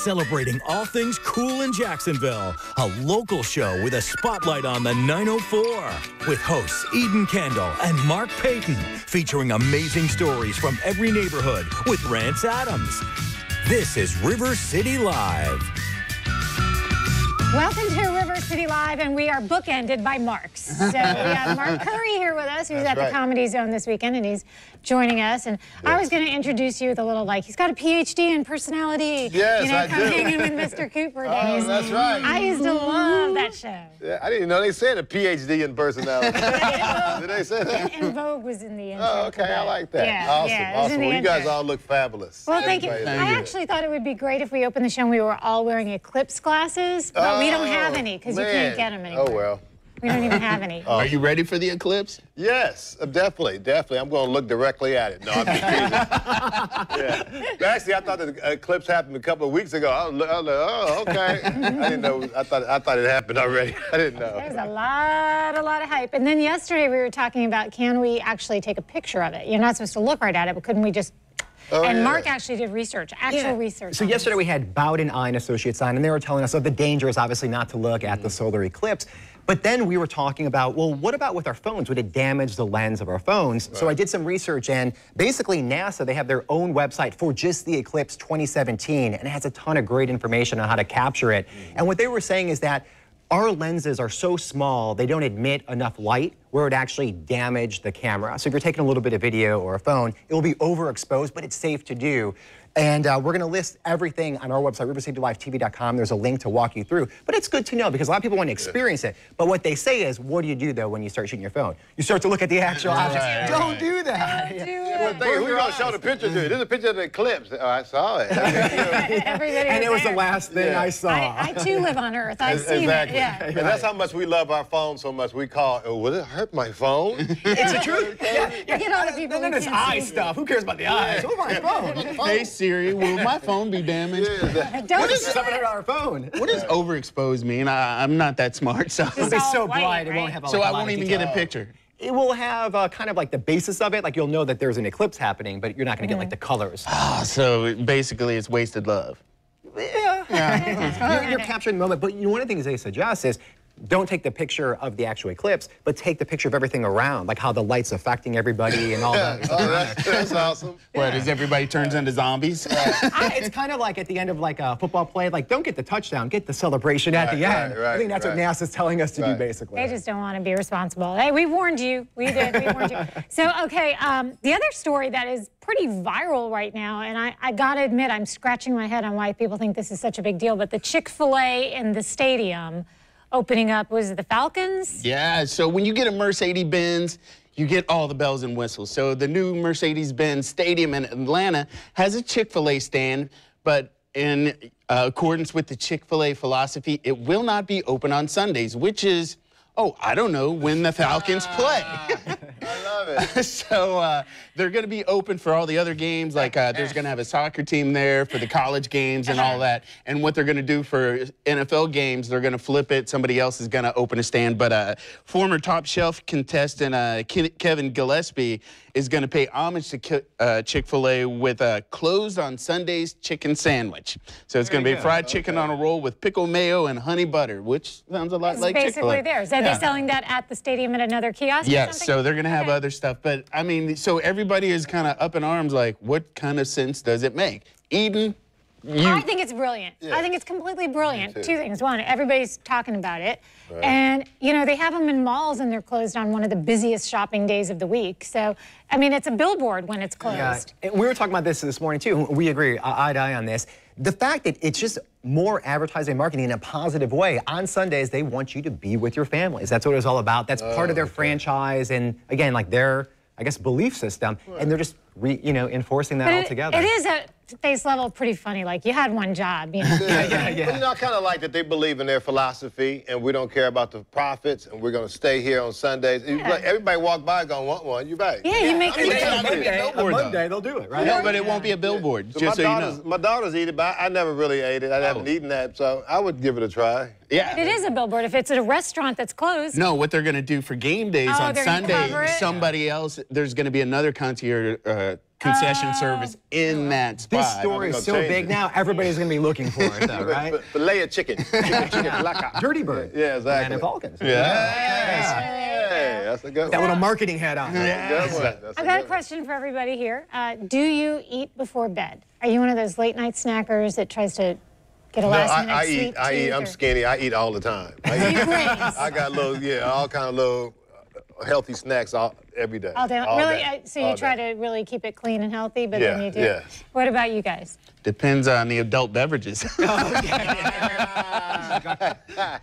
celebrating all things cool in Jacksonville. A local show with a spotlight on the 904. With hosts Eden Kendall and Mark Payton, featuring amazing stories from every neighborhood with Rance Adams. This is River City Live. Welcome to River City Live, and we are bookended by Marks. So we have Mark Curry here with us, who's at the Comedy Zone this weekend, and he's joining us. And I was going to introduce you with a little, like, he's got a PhD in personality. Yes, you know, I do. hanging with Mr. Cooper days. Oh, that's right. I used to love that show. Yeah, I didn't know they said a PhD in personality. Did they say that? And Vogue was in the intro. Oh, okay, I like that. Yeah, awesome, yeah, awesome. Well, you guys all look fabulous. Well, thank you. I actually thought it would be great if we opened the show and we were all wearing Eclipse glasses, but we don't have any because you can't get them anymore. Oh, well. We don't even have any. Are you ready for the Eclipse? Yes, definitely. I'm going to look directly at it. No, I'm just kidding. Yeah. Actually, I thought the eclipse happened a couple of weeks ago. I was like, oh, okay. I didn't know. I thought it happened already. I didn't know. There's a lot of hype. And then yesterday we were talking about, can we actually take a picture of it? You're not supposed to look right at it, but couldn't we just... Mark actually did research, actual research. So yesterday we had Bowden Eye and Associates on, and they were telling us that the danger is obviously not to look at the solar eclipse. But then we were talking about, well, what about with our phones? Would it damage the lens of our phones? Right. So I did some research, and basically NASA, they have their own website for just the eclipse 2017, and it has a ton of great information on how to capture it. And what they were saying is that our lenses are so small, they don't emit enough light where it would actually damage the camera. So if you're taking a little bit of video or a phone, it will be overexposed, but it's safe to do. And we're going to list everything on our website, rivercitylivetv.com. There's a link to walk you through. But it's good to know because a lot of people want to experience it. But what they say is, what do you do, though, when you start shooting your phone? You start to look at the actual object. Don't do that. Don't do it. Well, who's going to show the picture to you? This is a picture of the eclipse. Oh, I saw it. And it was the last thing I saw. I too live on Earth. I've seen it. Yeah. And that's how much we love our phone so much. We call, will it hurt my phone? It's the truth. You get all the people and then there's eye stuff. Who cares about the eyes? Oh, my phone. Hey, Siri, will my phone be damaged? What is a $700 phone? What does overexposed mean? I'm not that smart, so... It'll be so bright, it won't have a lot of So I won't even get a picture. It will have kind of like the basis of it, like you'll know that there's an eclipse happening, but you're not going to get like the colors. So basically it's wasted love. Yeah. You're capturing the moment, but one of the things they suggest is don't take the picture of the actual eclipse, but take the picture of everything around, like how the light's affecting everybody and all that. That's awesome. What, as everybody turns into zombies? It's kind of like at the end of like a football play, like don't get the touchdown, get the celebration at the end. I think that's what NASA's telling us to do, basically. They just don't want to be responsible. Hey, we warned you. We did. We warned you. So, okay, the other story that is pretty viral right now, and I got to admit, I'm scratching my head on why people think this is such a big deal, but the ChickFilA in the stadium opening up, was it the Falcons? Yeah, so when you get a Mercedes-Benz, you get all the bells and whistles. So the new Mercedes-Benz Stadium in Atlanta has a ChickFilA stand, but in accordance with the ChickFilA philosophy, it will not be open on Sundays, which is, I don't know, when the Falcons play. I love it. So they're going to be open for all the other games. Like there's going to have a soccer team there for the college games and all that. And what they're going to do for NFL games, they're going to flip it. Somebody else is going to open a stand. But former top shelf contestant Kevin Gillespie is going to pay homage to ChickFilA with a closed on Sundays chicken sandwich. So it's going to be fried chicken on a roll with pickle mayo and honey butter, which sounds a lot like ChickFilA. Basically theirs. Are they selling that at the stadium at another kiosk? Yes, so they're going to have other stuff. But, I mean, so everybody is kind of up in arms like, what kind of sense does it make? Eden, I think it's brilliant. I think it's completely brilliant. Two things. One, everybody's talking about it. And, you know, they have them in malls and they're closed on one of the busiest shopping days of the week. So, I mean, it's a billboard when it's closed. Yeah. We were talking about this morning, too. We agree, eye to eye on this. The fact that it's just more advertising marketing in a positive way. On Sundays, they want you to be with your families. That's what it's all about. That's part of their franchise and, again, like their, I guess, belief system. And they're just, enforcing that all together. It is at face level pretty funny. Like, you had one job, you know. But, you know, I kind of like that they believe in their philosophy and we don't care about the profits and we're going to stay here on Sundays. Everybody walk by going, want one, you're right. Yeah, you make On Monday, they'll do it, right? No, but it won't be a billboard, just so you know. My daughters eat it, but I never really ate it. I haven't eaten that, so I would give it a try. Yeah. It is a billboard if it's at a restaurant that's closed. No, what they're going to do for game days Oh, on they're gonna cover Sunday, it? somebody else, there's going to be another concierge concession service in that spot. This story is so big now, everybody's going to be looking for it, though, right? Filet of chicken. Chicken. Dirty Bird. Yeah, exactly. And Falcons. Hey, that's a good That one. little marketing hat on. Good one. That's I've got a question for everybody here. Do you eat before bed? Are you one of those late night snackers that tries to get a last minute sweet tooth? I'm skinny. I eat all the time. I got little, all kind of little healthy snacks every day. All day. All Really? day. So you try to really keep it clean and healthy, but then you do. Yes. What about you guys? Depends on the adult beverages.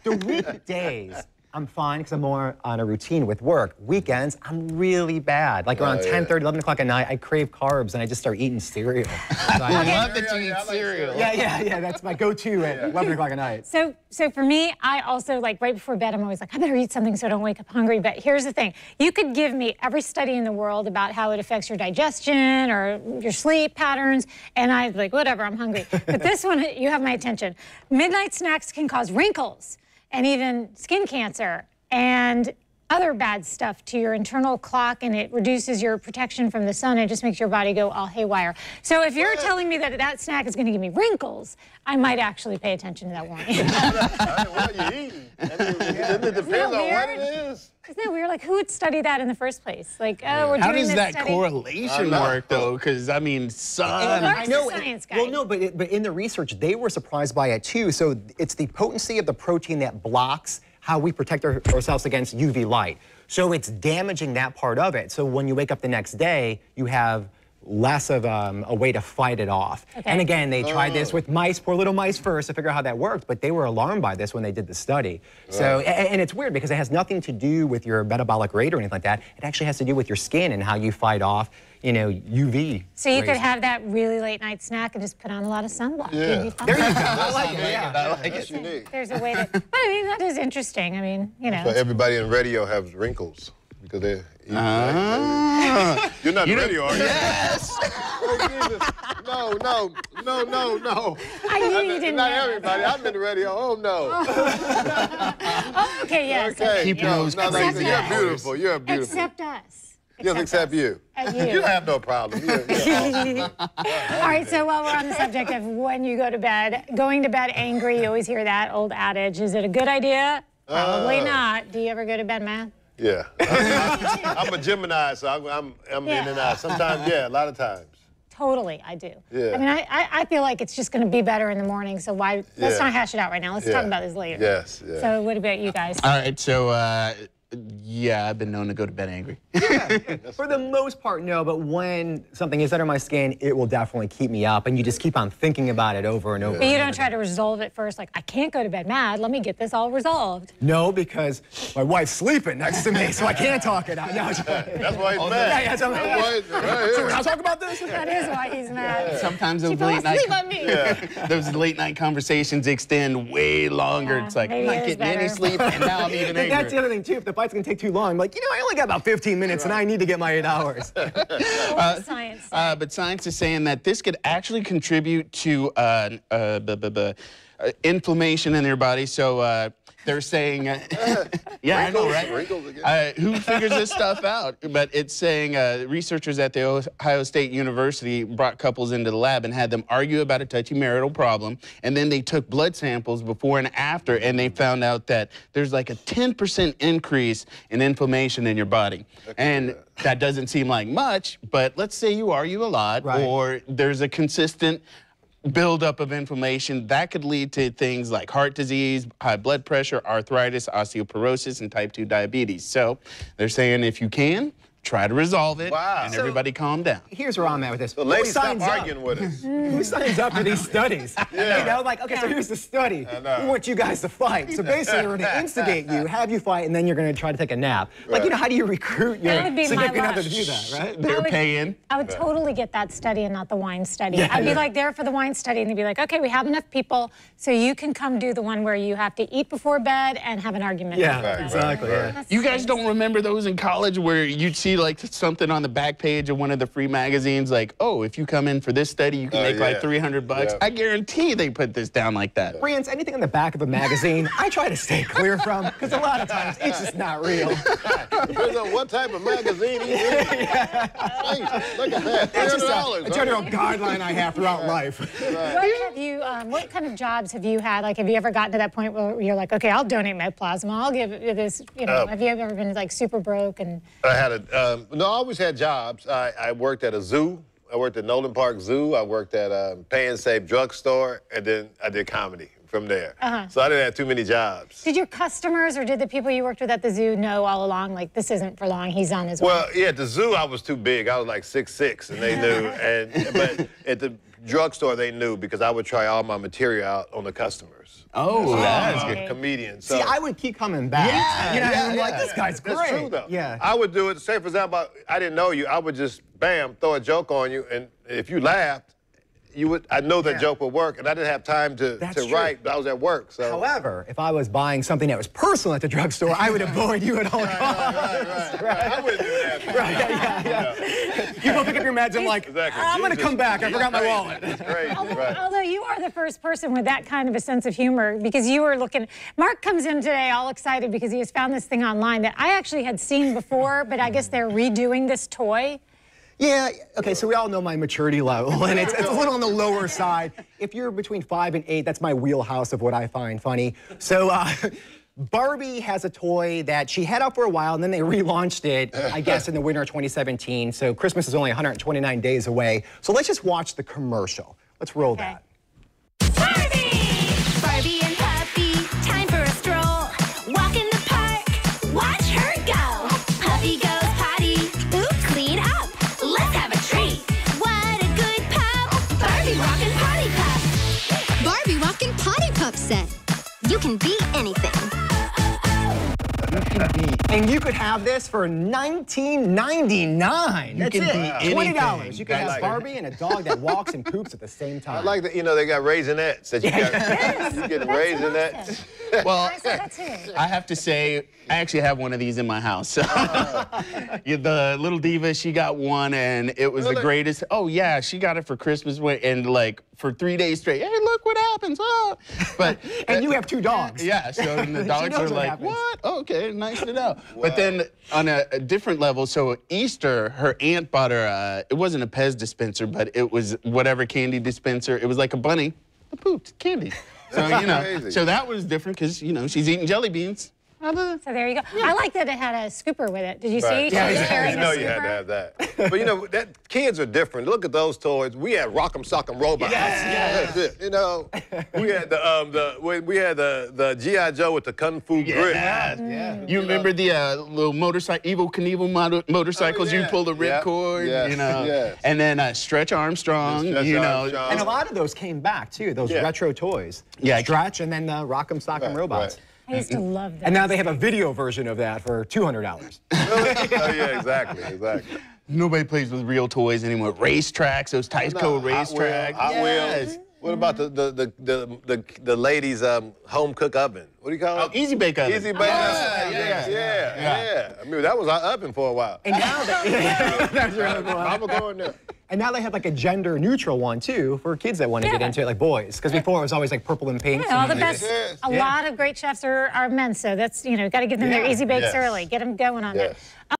The weekdays, I'm fine because I'm more on a routine with work. Weekends, I'm really bad. Like around 10:30, 11 o'clock at night, I crave carbs and I just start eating cereal. I love that you eat cereal. Yeah, that's my go-to at 11 o'clock at night. So for me, I also, like, right before bed, I'm always like, I better eat something so I don't wake up hungry. But here's the thing. You could give me every study in the world about how it affects your digestion or your sleep patterns, and I'd be like, whatever, I'm hungry. But this one, you have my attention. Midnight snacks can cause wrinkles and even skin cancer and other bad stuff to your internal clock, and it reduces your protection from the sun. It just makes your body go all haywire. So if you're telling me that that snack is going to give me wrinkles, I might actually pay attention to that warning. What are you eating? It depends on what it is. Isn't that weird? Like, who would study that in the first place? Like, oh, we're How doing does this that study. correlation work, though? Because, I mean, sun. Mark's the science guy. Well, no, but in the research, they were surprised by it too. So it's the potency of the protein that blocks how we protect ourselves against UV light. So it's damaging that part of it. So when you wake up the next day, you have less of a way to fight it off. Okay. And again, they tried this with mice, poor little mice first, to figure out how that worked, but they were alarmed by this when they did the study. So, and it's weird because it has nothing to do with your metabolic rate or anything like that. It actually has to do with your skin and how you fight off, UV. So you could have that really late night snack and just put on a lot of sunblock. Yeah. You'd be fine. There you go. I like it. Yeah. I like it. Unique. There's a way to, but I mean, that is interesting. I mean, But everybody in radio has wrinkles because they're eating. You're not in radio, are you? Yes. Oh, Jesus. No. I knew you didn't Not know. everybody. I'm in the radio. Oh, no. Oh, okay, yes. Okay. Keep no, those no, crazy You're eyes. beautiful. You're beautiful. Except us. Yes, except you. You. You have no problem. All right, so while we're on the subject of when you go to bed, going to bed angry, you always hear that old adage. Is it a good idea? Probably not. Do you ever go to bed mad? Yeah. I'm a Gemini, so I'm in and out. Sometimes, a lot of times. Totally, I do. Yeah. I mean, I feel like it's just going to be better in the morning, so why? Let's not hash it out right now. Let's talk about this later. Yes. So what about you guys? All right, so, yeah, I've been known to go to bed angry. For the most part, no, but when something is under my skin, it will definitely keep me up, and you just keep on thinking about it over and over. But you don't try to resolve it first, like, I can't go to bed mad. Let me get this all resolved. No, because my wife's sleeping next to me, so I can't talk it out. No, That's why he's mad. yeah, so Right I'll talk about this. That is why he's mad. Sometimes She those fell late night asleep on me. those late night conversations extend way longer. Yeah, It's like, I'm maybe not it is getting any better. sleep, and now I'm even And that's the angry. other thing, too. If the fight's going to take too long, I'm like, I only got about 15 minutes, and I need to get my 8 hours. What's science say? But science is saying that this could actually contribute to inflammation in your body. So they're saying, yeah, I know, right? Wrinkles again. Who figures this stuff out? But it's saying researchers at the Ohio State University brought couples into the lab and had them argue about a touchy marital problem. And then they took blood samples before and after, and they found out that there's like a 10% increase in inflammation in your body. And that doesn't seem like much, but let's say you argue a lot, Right. or there's a consistent buildup of inflammation that could lead to things like heart disease, high blood pressure, arthritis, osteoporosis, and type 2 diabetes. So they're saying if you can, try to resolve it, Wow. and So- everybody calm down. Here's where I'm at with this. So ladies, Who stop signs up? arguing with us. Who signs up for these studies? Yeah. Like, okay, so here's the study. know. We want you guys to fight. So basically, we're going to instigate you, have you fight, and then you're going to try to take a nap. Like, how do you recruit your That would be my significant other rush. to do that, right? They're paying. I would totally get that study and not the wine study. Yeah, I'd be yeah. like there for the wine study, and they'd be like, okay, we have enough people, so you can come do the one where you have to eat before bed and have an argument. Yeah, before bed. exactly. right. Yeah. That's You guys crazy. don't remember those in college where you'd see see like something on the back page of one of the free magazines like, oh, if you come in for this study, you can make like $300. Yeah. I guarantee they put this down like that. Rance, anything on the back of a magazine, I try to stay clear from, because a lot of times it's just not real. Depends on what type of magazine you read. Look at that, $300. A general guideline I have throughout life. What kind of jobs have you had? Like, have you ever gotten to that point where you're like, okay, I'll donate my plasma, I'll give it this, you know, have you ever been like super broke? And I had no, I always had jobs. I worked at a zoo. I worked at Nolan Park Zoo. I worked at a Pay and Save drugstore, and then I did comedy from there. So I didn't have too many jobs. Did your customers or did the people you worked with at the zoo know all along, like, this isn't for long, he's on his way? Well, yeah, at the zoo, I was too big. I was like 6'6", and they knew. But at the drugstore, they knew because I would try all my material out on the customers. Oh, that's good. Comedian. So. See, I would keep coming back. Yeah, you know, I'm like, this guy's great. That's true, though. Yeah. I would do it, say, for example, I didn't know you. I would just, bam, throw a joke on you, and if you laughed, I know that joke would work, and I didn't have time to write, but I was at work, so. However, if I was buying something that was personal at the drugstore, I would avoid you at all costs. Right. I wouldn't do that. You go pick up your meds and like, I'm going to come back, I forgot my wallet. It's crazy, Although you are the first person with that kind of a sense of humor, because you were looking, Mark comes in today all excited because he has found this thing online that I actually had seen before, but I guess they're redoing this toy. Yeah, okay, so we all know my maturity level, and it's a little on the lower side. If you're between 5 and 8, that's my wheelhouse of what I find funny. So Barbie has a toy that she had out for a while, and then they relaunched it, I guess, in the winter of 2017. So Christmas is only 129 days away. So let's just watch the commercial. Let's roll that. Barbie and Puppy, time for a stroll. Walk in the park, watch her go. Puppy goes potty, ooh, clean up. Let's have a treat. What a good pup. Barbie Walking Potty Pup. Barbie Walking Potty Pup set. You can be anything. And you could have this for $19.99. That's it. $20. You could have Barbie and a dog that walks and poops at the same time. I like that, you know, they got Raisinets. That you get Raisinets. Well, I have to say, I actually have one of these in my house. So, the little diva, she got one, and it was the greatest. Oh, yeah, she got it for Christmas, and like for 3 days straight. Hey, look what happens. Oh. But and you have 2 dogs. Yeah, so the dogs are like, what? Okay, nice to know. Wow. But then on a different level, so Easter, her aunt bought her, it wasn't a Pez dispenser, but it was whatever candy dispenser. It was like a bunny that pooped candy. So, you know, so that was different because, you know, she's eating jelly beans. So there you go. I like that it had a scooper with it. Did you see? Yeah, you know you had to have that. But you know, kids are different. Look at those toys. We had Rock'em Sock'em Robots. Yes. That's it. You know, we had the G.I. Joe with the Kung Fu grip. Yeah. You remember the little motorcycle, Evil Knievel motorcycles? You pull the ripcord, you know. And then Stretch Armstrong, you know. And a lot of those came back too. Those retro toys. Yeah. Stretch and then the Rock'em Sock'em Robots. I used to love that. And now they have a video version of that for $200. Oh, yeah, exactly. Nobody plays with real toys anymore. Racetracks, those Tyco racetracks. Hot Wheels. What about the ladies' home cook oven? What do you call it? Oh, Easy Bake Oven. Easy Bake Oven. Yeah. I mean, that was our oven for a while. And now I'm gonna go in there. And now they have like a gender neutral one too for kids that want to get into it, like boys. Because before it was always like purple and pink. Yeah, all the best. A lot of great chefs are men, so that's, you know, got to give them their easy bakes early. Get them going on that.